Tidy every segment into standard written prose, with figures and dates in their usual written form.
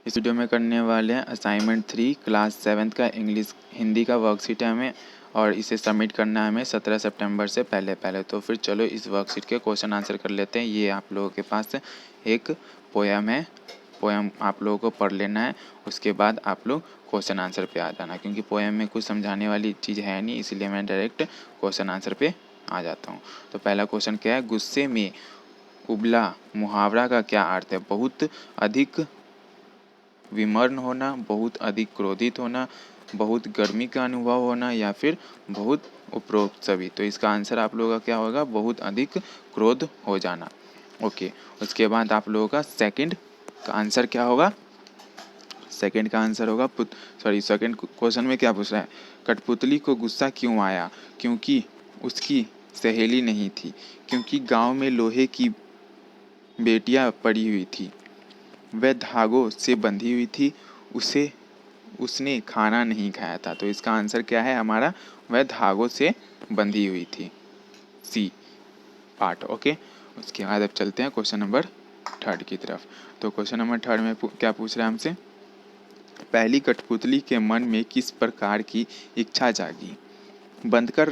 इस वीडियो में करने वाले हैं असाइनमेंट 3 क्लास 7 का इंग्लिश हिंदी का वर्कशीट है हमें, और इसे सबमिट करना है हमें 17 सितंबर से पहले। तो फिर चलो इस वर्कशीट के क्वेश्चन आंसर कर लेते हैं। ये आप लोगों के पास एक पोयम है, पोयम आप लोगों को पढ़ लेना है, उसके बाद आप लोग क्वेश्चन आंसर पे आ जाना, क्योंकि पोयम में कुछ समझाने वाली चीज़ है नहीं, इसलिए मैं डायरेक्ट क्वेश्चन आंसर पे आ जाता हूँ। तो पहला क्वेश्चन क्या है, गुस्से में उबला मुहावरा का क्या अर्थ है? बहुत अधिक विमर्न होना, बहुत अधिक क्रोधित होना, बहुत गर्मी का अनुभव होना, या फिर बहुत उपरोक्त सभी। तो इसका आंसर आप लोगों का क्या होगा? बहुत अधिक क्रोध हो जाना। ओके, उसके बाद आप लोगों का सेकंड का आंसर क्या होगा? सेकंड का आंसर होगा सेकंड क्वेश्चन में क्या पूछ रहा है? कठपुतली को गुस्सा क्यों आया? क्योंकि उसकी सहेली नहीं थी, क्योंकि गांव में लोहे की बेटियां पड़ी हुई थी, वह धागों से बंधी हुई थी, उसने खाना नहीं खाया था। तो इसका आंसर क्या है हमारा? वह धागों से बंधी हुई थी, सी पार्ट। ओके, उसके बाद अब चलते हैं क्वेश्चन नंबर 3 की तरफ। तो क्वेश्चन नंबर 3 में क्या पूछ रहा है हमसे? पहली कठपुतली के मन में किस प्रकार की इच्छा जागी? बंद कर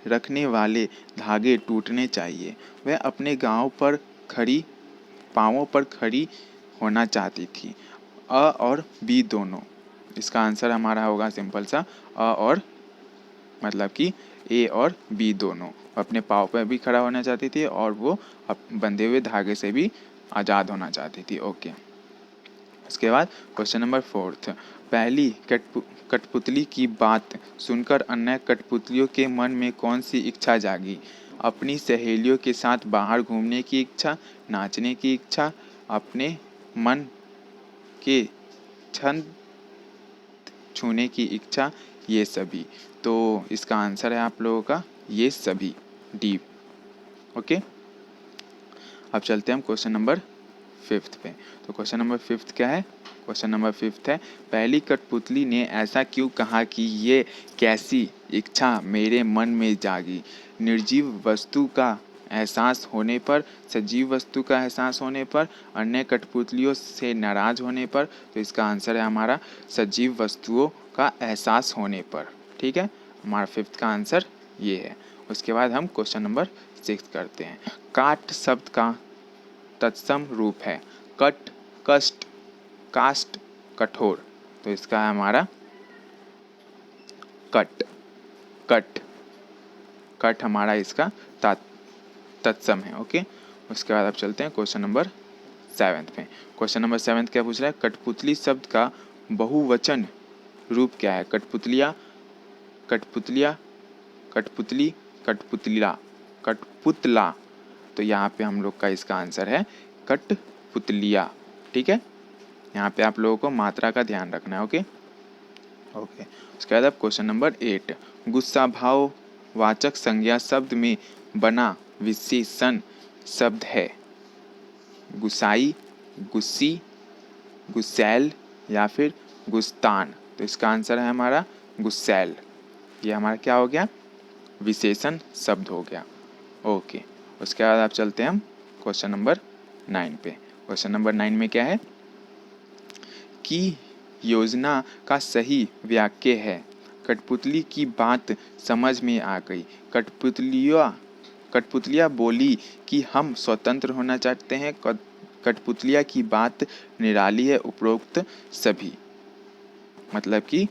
रखने वाले धागे टूटने चाहिए। वह अपने पाँवों पर खड़ी होना चाहती थी। अ और बी दोनों। इसका आंसर हमारा होगा सिंपल सा, अ और मतलब कि ए और बी दोनों। अपने पाँव पर भी खड़ा होना चाहती थी और वो बंधे हुए धागे से भी आज़ाद होना चाहती थी। ओके, उसके बाद क्वेश्चन नंबर 4, पहली कठपुतली की बात सुनकर अन्य कठपुतलियों के मन में कौन सी इच्छा जागी? अपनी सहेलियों के साथ बाहर घूमने की इच्छा, नाचने की इच्छा, अपने मन के छंद छूने की इच्छा, ये सभी। तो इसका आंसर है आप लोगों का ये सभी, डी। ओके, अब चलते हैं हम क्वेश्चन नंबर 5 पे। तो क्वेश्चन नंबर 5 क्या है? क्वेश्चन नंबर 5 है, पहली कठपुतली ने ऐसा क्यों कहा कि ये कैसी इच्छा मेरे मन में जागी? निर्जीव वस्तु का एहसास होने पर, सजीव वस्तु का एहसास होने पर, अन्य कठपुतलियों से नाराज होने पर। तो इसका आंसर है हमारा सजीव वस्तुओं का एहसास होने पर। ठीक है, हमारा 5 का आंसर ये है। उसके बाद हम क्वेश्चन नंबर 6 करते हैं। काट शब्द का तत्सम रूप है कट, कष्ट, कास्ट, कठोर। तो इसका है हमारा कट। कट कट हमारा इसका तत्सम है। ओके, उसके बाद अब चलते हैं क्वेश्चन नंबर 7 पे। क्वेश्चन नंबर 7 क्या पूछ रहा है? कठपुतली शब्द का बहुवचन रूप क्या है? कठपुतलिया, कठपुतलिया, कठपुतली, कठपुतला, कठपुतला। तो यहाँ पे हम लोग का इसका आंसर है कठपुतलिया। ठीक है, यहाँ पे आप लोगों को मात्रा का ध्यान रखना है। ओके, उसके बाद अब क्वेश्चन नंबर 8, गुस्सा भाव वाचक संज्ञा शब्द में बना विशेषण शब्द है गुस्साई, गुस्सी, गुस्सैल, या फिर गुस्तान। तो इसका आंसर है हमारा गुस्सैल। ये हमारा क्या हो गया? विशेषण शब्द हो गया। ओके, उसके बाद आप चलते हैं हम क्वेश्चन नंबर 9 पे। क्वेश्चन नंबर 9 में क्या है कि योजना का सही वाक्य है कठपुतली की बात समझ में आ गई। कठपुतलिया बोली कि हम स्वतंत्र होना चाहते हैं। कठपुतलिया की बात निराली है, उपरोक्त सभी। मतलब कि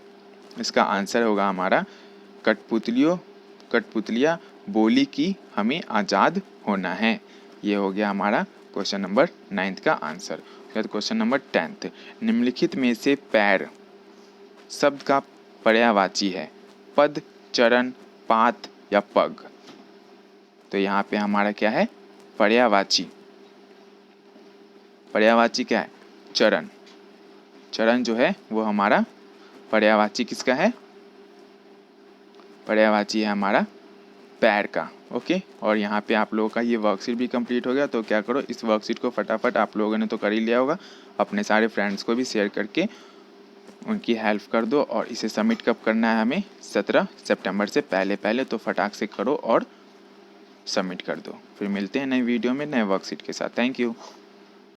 इसका आंसर होगा हमारा कठपुतलिया बोली कि हमें आज़ाद होना है। ये हो गया हमारा क्वेश्चन नंबर 9 का आंसर। क्वेश्चन नंबर 10, निम्नलिखित में से पैर शब्द का पर्यायवाची है पद, चरण, पात या पग? तो यहाँ पे हमारा क्या है? पर्यायवाची। पर्यायवाची क्या है? चरण। चरण जो है वो हमारा पर्यायवाची किसका है? पर्यायवाची है हमारा पैर का। ओके, और यहाँ पे आप लोगों का ये वर्कशीट भी कंप्लीट हो गया। तो क्या करो, इस वर्कशीट को फटाफट, आप लोगों ने तो कर ही लिया होगा, अपने सारे फ्रेंड्स को भी शेयर करके उनकी हेल्प कर दो। और इसे सबमिट कब करना है हमें? 17 सितंबर से पहले। तो फटाक से करो और सबमिट कर दो। फिर मिलते हैं नई वीडियो में नए वर्कशीट के साथ। Thank you.